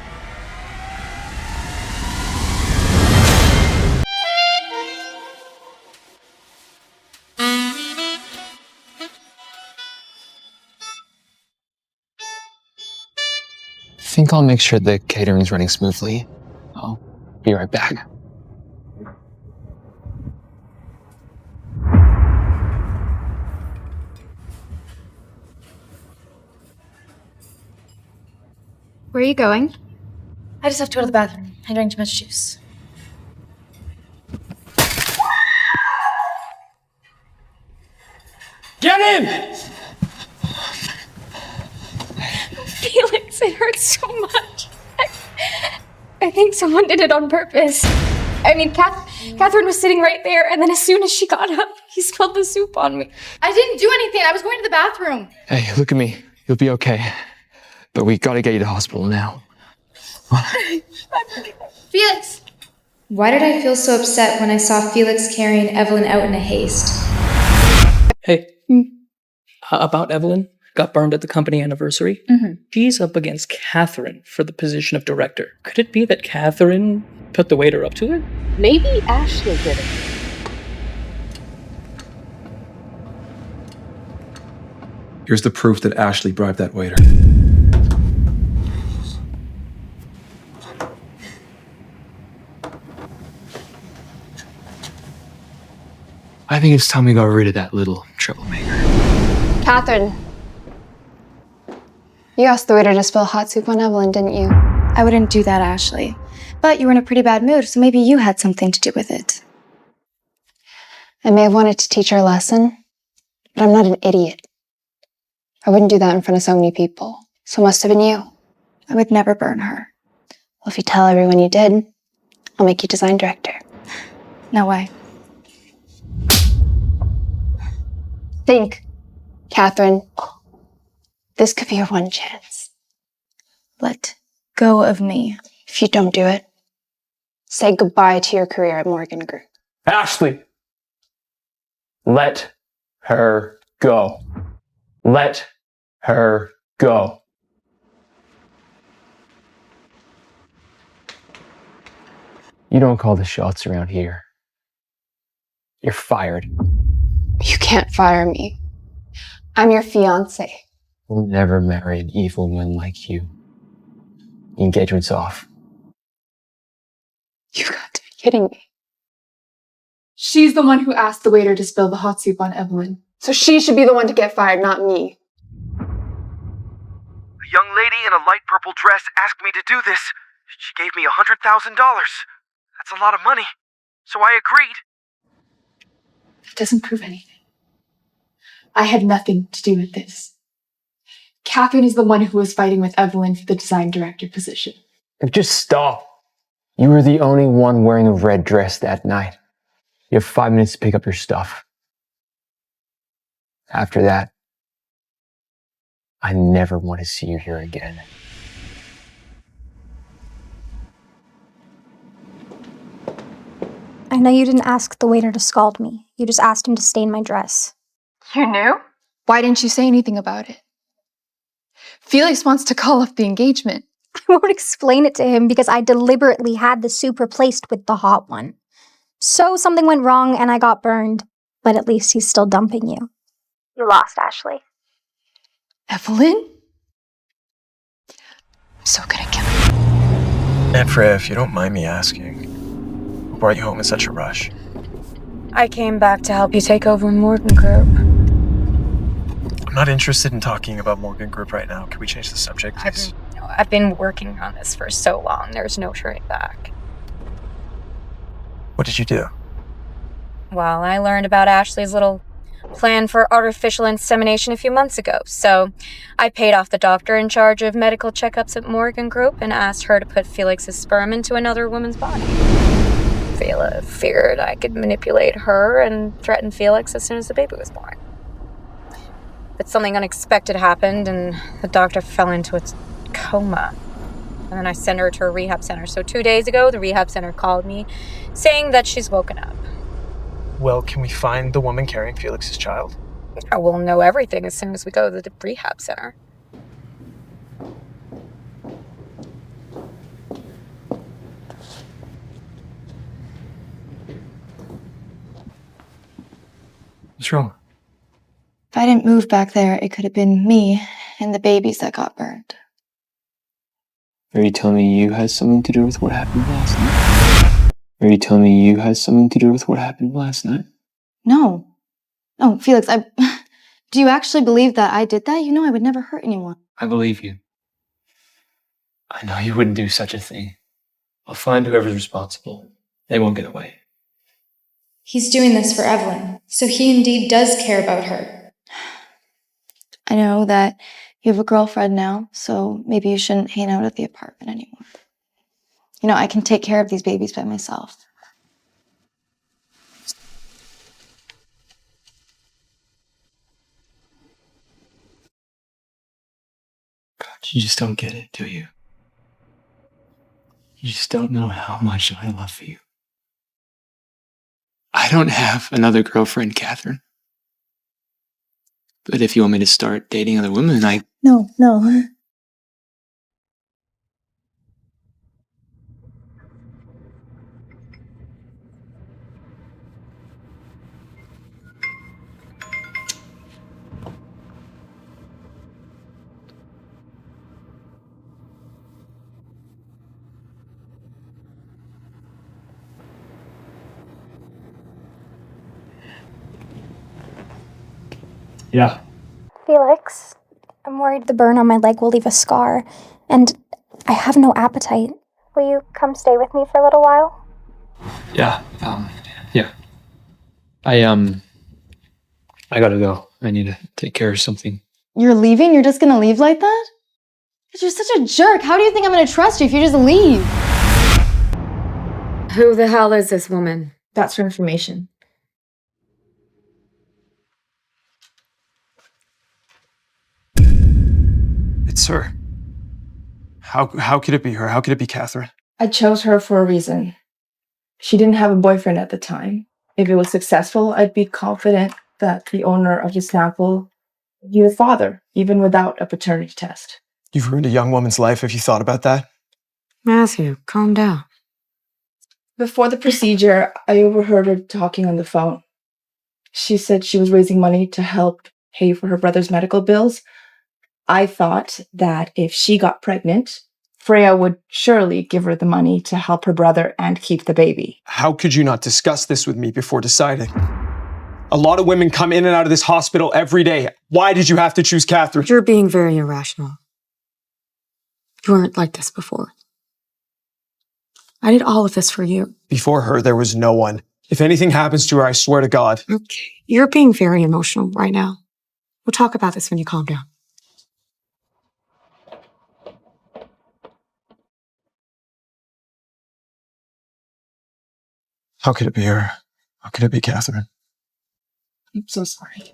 I think I'll make sure the catering's running smoothly. I'll be right back. Where are you going? I just have to go to the bathroom. I drank too much juice. Get him! Felix, it hurts so much. I think someone did it on purpose. I mean, Katherine was sitting right there, and then as soon as she got up, he spilled the soup on me. I didn't do anything. I was going to the bathroom. Hey, look at me. You'll be okay. But we gotta get you to hospital now. Felix! Why did I feel so upset when I saw Felix carrying Evelyn out in a haste? Hey, about Evelyn, got burned at the company anniversary. She's up against Katherine for the position of director. Could it be that Katherine put the waiter up to it? Maybe Ashley did it. Here's the proof that Ashley bribed that waiter. I think it's time we got rid of that little troublemaker. Katherine. You asked the waiter to spill hot soup on Evelyn, didn't you? I wouldn't do that, Ashley. But you were in a pretty bad mood, so maybe you had something to do with it. I may have wanted to teach her a lesson, but I'm not an idiot. I wouldn't do that in front of so many people. So it must have been you. I would never burn her. Well, if you tell everyone you did, I'll make you design director. No way. Think, Katherine. This could be your one chance. Let go of me. If you don't do it, say goodbye to your career at Morgan Group. Ashley! Let her go. Let her go. You don't call the shots around here. You're fired. You can't fire me. I'm your fiancé. We'll never marry an evil man like you. The engagement's off. You've got to be kidding me. She's the one who asked the waiter to spill the hot soup on Evelyn. So she should be the one to get fired, not me. A young lady in a light purple dress asked me to do this. She gave me $100,000. That's a lot of money. So I agreed. That doesn't prove anything. I had nothing to do with this. Katherine is the one who was fighting with Evelyn for the design director position. Just stop. You were the only one wearing a red dress that night. You have 5 minutes to pick up your stuff. After that, I never want to see you here again. I know you didn't ask the waiter to scald me. You just asked him to stain my dress. You knew? Why didn't you say anything about it? Felix wants to call off the engagement. I won't explain it to him because I deliberately had the soup replaced with the hot one. So something went wrong and I got burned. But at least he's still dumping you. You lost, Ashley. Evelyn? I'm so gonna kill you. And Freya, if you don't mind me asking, what brought you home in such a rush? I came back to help you take over Morgan Group. I'm not interested in talking about Morgan Group right now. Can we change the subject, please? I've been working on this for so long. There's no turning back. What did you do? Well, I learned about Ashley's little plan for artificial insemination a few months ago. So I paid off the doctor in charge of medical checkups at Morgan Group and asked her to put Felix's sperm into another woman's body. Fela figured I could manipulate her and threaten Felix as soon as the baby was born. But something unexpected happened and the doctor fell into a coma. And then I sent her to a rehab center. So 2 days ago, the rehab center called me saying that she's woken up. Well, can we find the woman carrying Felix's child? I will know everything as soon as we go to the rehab center. What's wrong? If I didn't move back there, it could have been me and the babies that got burned. Are you telling me you had something to do with what happened last night? Are you telling me you had something to do with what happened last night? No. No, Felix, do you actually believe that I did that? You know I would never hurt anyone. I believe you. I know you wouldn't do such a thing. I'll find whoever's responsible. They won't get away. He's doing this for Evelyn, so he indeed does care about her. I know that you have a girlfriend now, so maybe you shouldn't hang out at the apartment anymore. You know, I can take care of these babies by myself. God, you just don't get it, do you? You just don't know how much I love you. I don't have another girlfriend, Katherine. But if you want me to start dating other women, No. Yeah. Felix, I'm worried the burn on my leg will leave a scar, and I have no appetite. Will you come stay with me for a little while? Yeah. Yeah. I gotta go. I need to take care of something. You're leaving? You're just gonna leave like that? You're such a jerk. How do you think I'm gonna trust you if you just leave? Who the hell is this woman? That's for information. It's her. How could it be her? How could it be Katherine? I chose her for a reason. She didn't have a boyfriend at the time. If it was successful, I'd be confident that the owner of the sample would be the father, even without a paternity test. You've ruined a young woman's life. Have you thought about that? Matthew, calm down. Before the procedure, I overheard her talking on the phone. She said she was raising money to help pay for her brother's medical bills. I thought that if she got pregnant, Freya would surely give her the money to help her brother and keep the baby. How could you not discuss this with me before deciding? A lot of women come in and out of this hospital every day. Why did you have to choose Katherine? You're being very irrational. You weren't like this before. I did all of this for you. Before her, there was no one. If anything happens to her, I swear to God. Okay. You're being very emotional right now. We'll talk about this when you calm down. How could it be her? How could it be Katherine? I'm so sorry.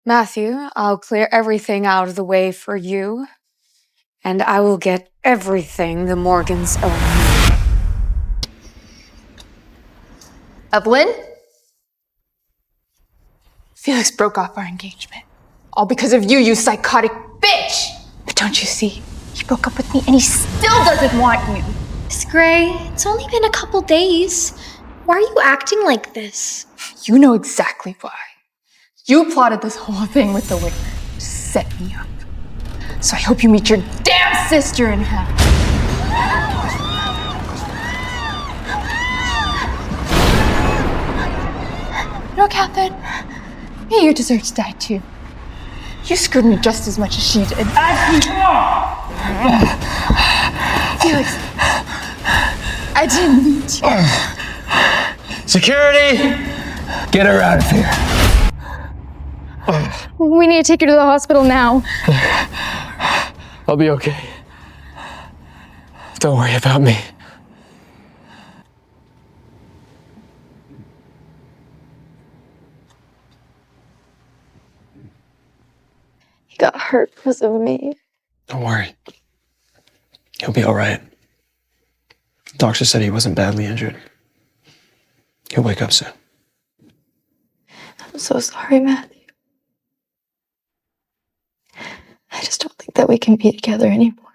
Matthew, I'll clear everything out of the way for you, and I will get everything the Morgans owe. Evelyn? Felix broke off our engagement. All because of you, you psychotic bitch! But don't you see? He broke up with me and he still doesn't want you. Miss Gray, it's only been a couple days. Why are you acting like this? You know exactly why. You plotted this whole thing with the wicker to set me up. So I hope you meet your damn sister in hell. No, Katherine. You deserve to die too. You screwed me just as much as she did. Felix, I didn't mean to. Security! Get her out of here. We need to take her to the hospital now. I'll be okay. Don't worry about me. He got hurt because of me. Don't worry. He'll be all right. The doctor said he wasn't badly injured. He'll wake up soon. I'm so sorry, Matthew. I just don't think that we can be together anymore.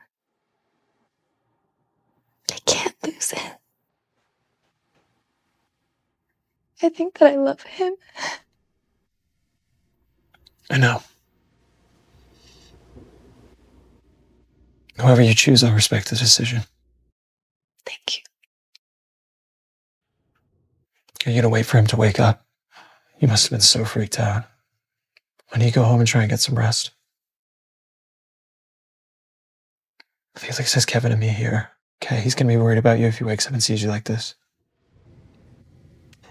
I can't lose him. I think that I love him. I know. However you choose, I'll respect the decision. Thank you. You're gonna wait for him to wake up. You must have been so freaked out. Why don't you go home and try and get some rest? Felix has Kevin and me here. Okay, he's gonna be worried about you if he wakes up and sees you like this.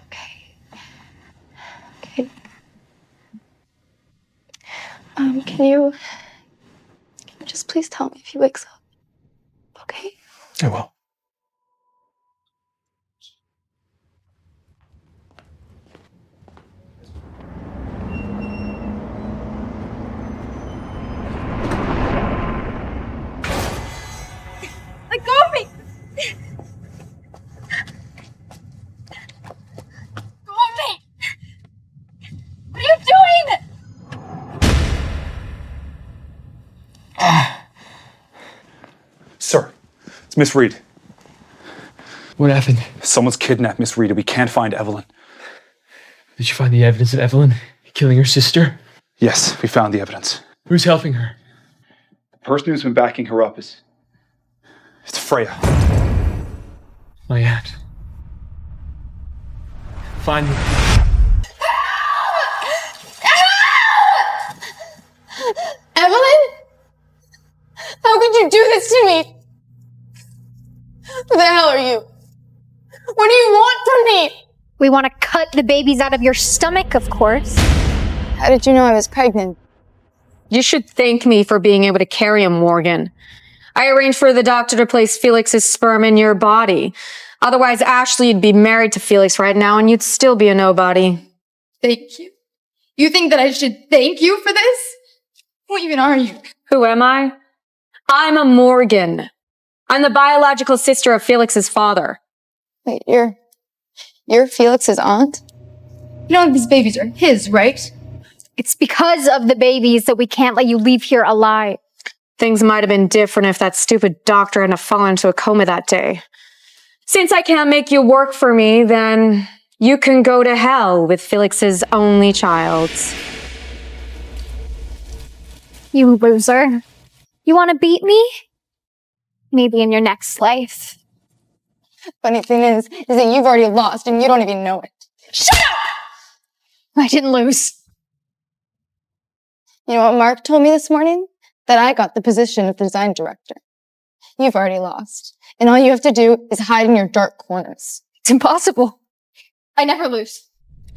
Okay. Can you just please tell me if he wakes up? Okay? I will. Let go of me! Go of me! What are you doing? Sir, it's Miss Reed. What happened? Someone's kidnapped Miss Reed and we can't find Evelyn. Did you find the evidence of Evelyn killing her sister? Yes, we found the evidence. Who's helping her? The person who's been backing her up is... It's Freya. My aunt. Find me. Evelyn? How could you do this to me? Who the hell are you? What do you want from me? We want to cut the babies out of your stomach, of course. How did you know I was pregnant? You should thank me for being able to carry him, Morgan. I arranged for the doctor to place Felix's sperm in your body. Otherwise, Ashley, you'd be married to Felix right now and you'd still be a nobody. Thank you. You think that I should thank you for this? Who even are you? Who am I? I'm a Morgan. I'm the biological sister of Felix's father. Wait, you're Felix's aunt? You know these babies are his, right? It's because of the babies that we can't let you leave here alive. Things might have been different if that stupid doctor hadn't fallen into a coma that day. Since I can't make you work for me, then you can go to hell with Felix's only child. You loser. You want to beat me? Maybe in your next life. Funny thing is that you've already lost and you don't even know it. Shut up! I didn't lose. You know what Mark told me this morning? That I got the position of design director. You've already lost. And all you have to do is hide in your dark corners. It's impossible. I never lose.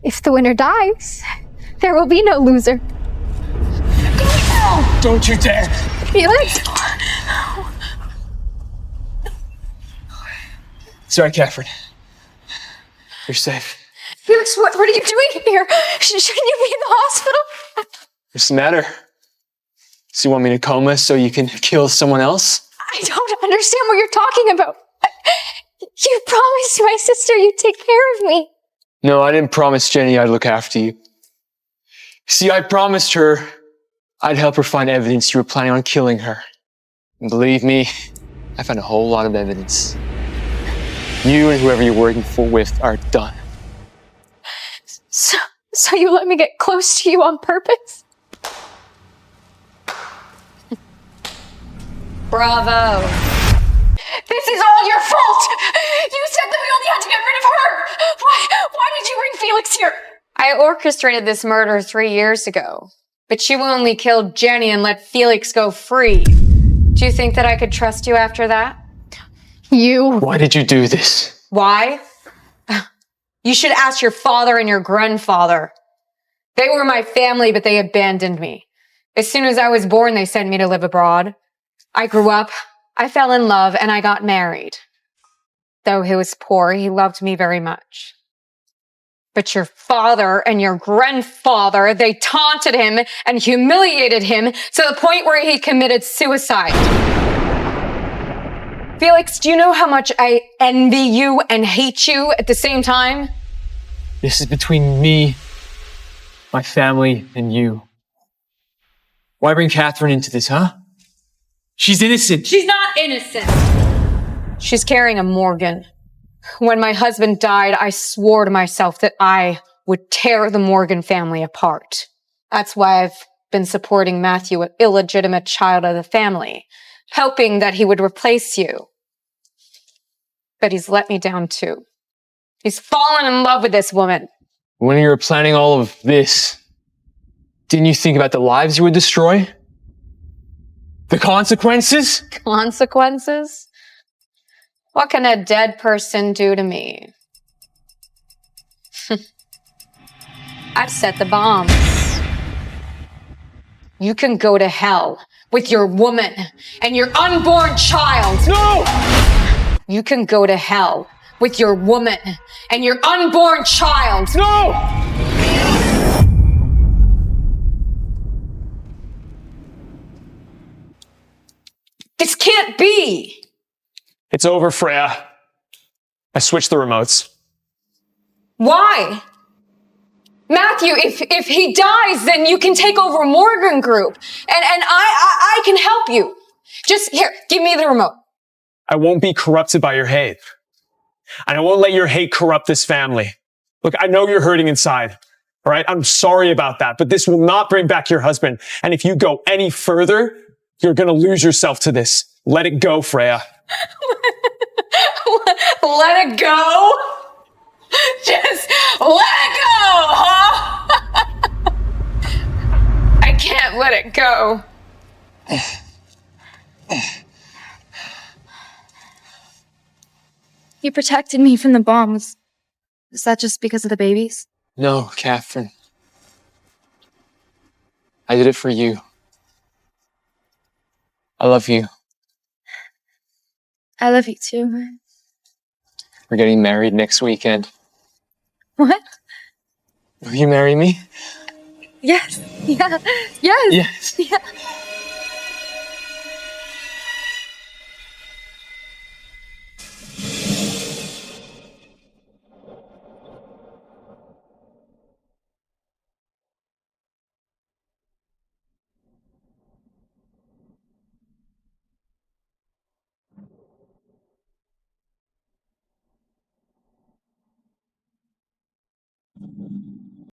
If the winner dies, there will be no loser. Don't you dare! Felix? Sorry, Katherine. You're safe. Felix, what are you doing here? Shouldn't you be in the hospital? What's the matter? So you want me to coma so you can kill someone else? I don't understand what you're talking about. You promised my sister you'd take care of me. No, I didn't promise Jenny I'd look after you. See, I promised her I'd help her find evidence you were planning on killing her. And believe me, I found a whole lot of evidence. You and whoever you're working with are done. So you let me get close to you on purpose? Bravo. This is all your fault! You said that we only had to get rid of her! Why did you bring Felix here? I orchestrated this murder 3 years ago, but you only killed Jenny and let Felix go free. Do you think that I could trust you after that? Why did you do this? Why? You should ask your father and your grandfather. They were my family, but they abandoned me. As soon as I was born, they sent me to live abroad. I grew up, I fell in love, and I got married. Though he was poor, he loved me very much. But your father and your grandfather, they taunted him and humiliated him to the point where he committed suicide. Felix, do you know how much I envy you and hate you at the same time? This is between me, my family, and you. Why bring Katherine into this, huh? She's innocent. She's not innocent. She's carrying a Morgan. When my husband died, I swore to myself that I would tear the Morgan family apart. That's why I've been supporting Matthew, an illegitimate child of the family, hoping that he would replace you. But he's let me down too. He's fallen in love with this woman. When you were planning all of this, didn't you think about the lives you would destroy? The consequences? Consequences? What can a dead person do to me? I've set the bombs. You can go to hell with your woman and your unborn child. No! You can go to hell with your woman and your unborn child. No! This can't be. It's over, Freya. I switched the remotes. Why? Matthew, if he dies, then you can take over Morgan Group. And I can help you. Just here, give me the remote. I won't be corrupted by your hate. And I won't let your hate corrupt this family. Look, I know you're hurting inside. All right? I'm sorry about that, but this will not bring back your husband. And if you go any further, you're going to lose yourself to this. Let it go, Freya. Let it go? Just let it go, huh? I can't let it go. You protected me from the bombs. Is that just because of the babies? No, Katherine. I did it for you. I love you. I love you too. We're getting married next weekend. What? Will you marry me? Yes. Yeah. Yes. Yes. Yeah.